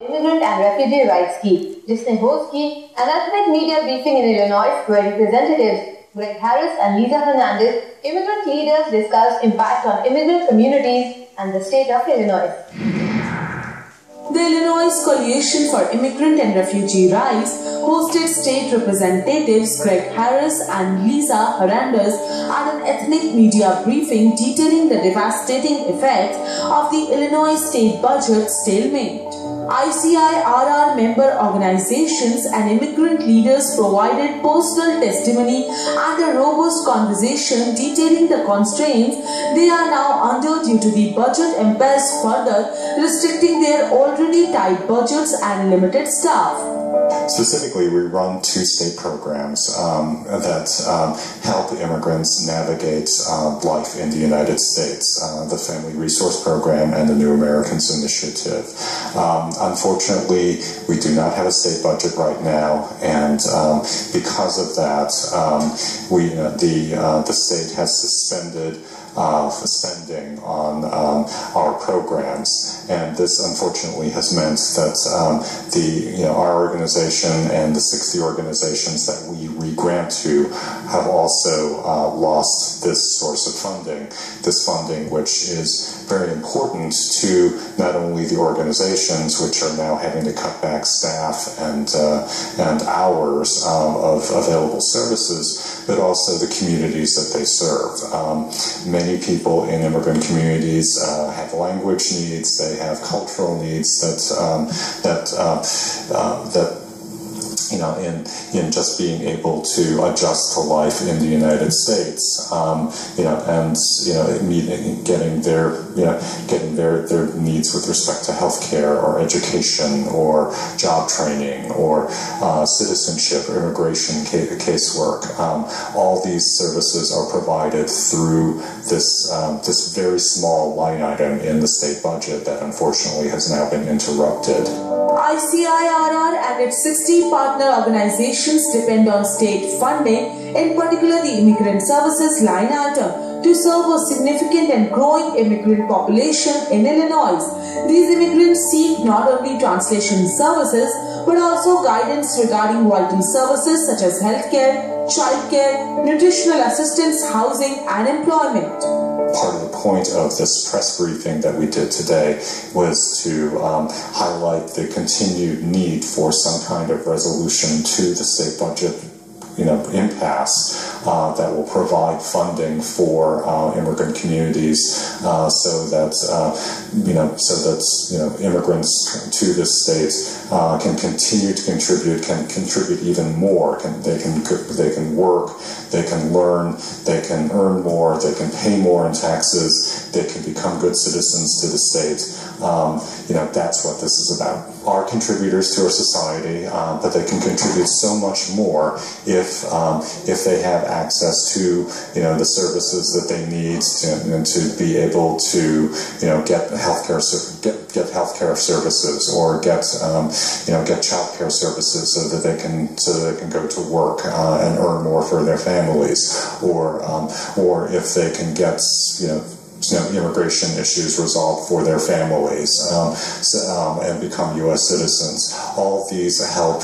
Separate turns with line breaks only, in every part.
Immigrant and refugee rights की जिसने host की an ethnic media briefing in Illinois where representatives Greg Harris and Lisa Hernandez, immigrant leaders, discussed impact on immigrant communities and the state of Illinois.
The Illinois Coalition for Immigrant and Refugee Rights hosted state representatives Greg Harris and Lisa Hernandez at an ethnic media briefing detailing the devastating effects of the Illinois state budget stalemate. ICIRR member organizations and immigrant leaders provided personal testimony and a robust conversation detailing the constraints they are now under due to the budget impasse, further restricting their already tight budgets and limited staff.
Specifically, we run two state programs that help immigrants navigate life in the United States, the Family Resource Program and the New Americans Initiative. Unfortunately, we do not have a state budget right now, and because of that, the state has suspended spending on our programs, and this unfortunately has meant that our organization and the 60 organizations that we re-grant to have also lost this source of funding. This funding, which is very important to not only the organizations, which are now having to cut back staff and hours of available services, but also the communities that they serve. Many people in immigrant communities have language needs, they have cultural needs in just being able to adjust to life in the United States, getting their needs with respect to healthcare or education or job training or citizenship or immigration casework. All these services are provided through this very small line item in the state budget that unfortunately has now been interrupted.
ICIRR and its 60 partner organizations depend on state funding, in particular the Immigrant Services line item, to serve a significant and growing immigrant population in Illinois. These immigrants seek not only translation services but also guidance regarding vital services such as healthcare, childcare, nutritional assistance, housing and employment.
Part of the point of this press briefing that we did today was to highlight the continued need for some kind of resolution to the state budget impasse that will provide funding for immigrant communities so that immigrants to this state can continue to contribute even more. They can work, they can learn, they can earn more, they can pay more in taxes, they can become good citizens to the state. That's what this is about. Are contributors to our society, but they can contribute so much more if they have access to the services that they need to be able to get healthcare services or get childcare services so that they can go to work and earn more for their families, or if they can get immigration issues resolved for their families and become U.S. citizens. All of these help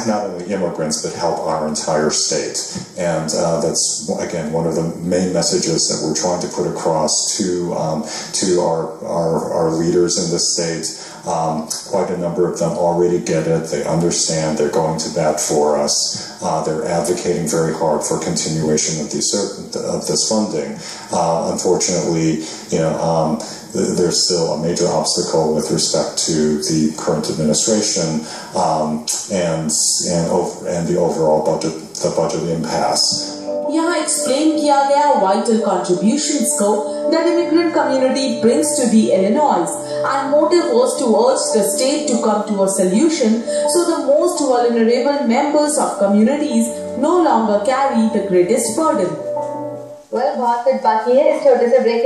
not only immigrants but help our entire state, and that's again one of the main messages that we're trying to put across to our leaders in the state. Quite a number of them already get it. They understand. They're going to bat for us. They're advocating very hard for continuation of this funding. Unfortunately, there's still a major obstacle with respect to the current administration and the overall budget impasse.
यहाँ explain किया गया vital contributions को that immigrant community brings to the Illinois, and motive was to urge the state to come to a solution so the most vulnerable members of communities no longer carry the greatest burden.
बहुत कुछ बाकी है इस छोटे से break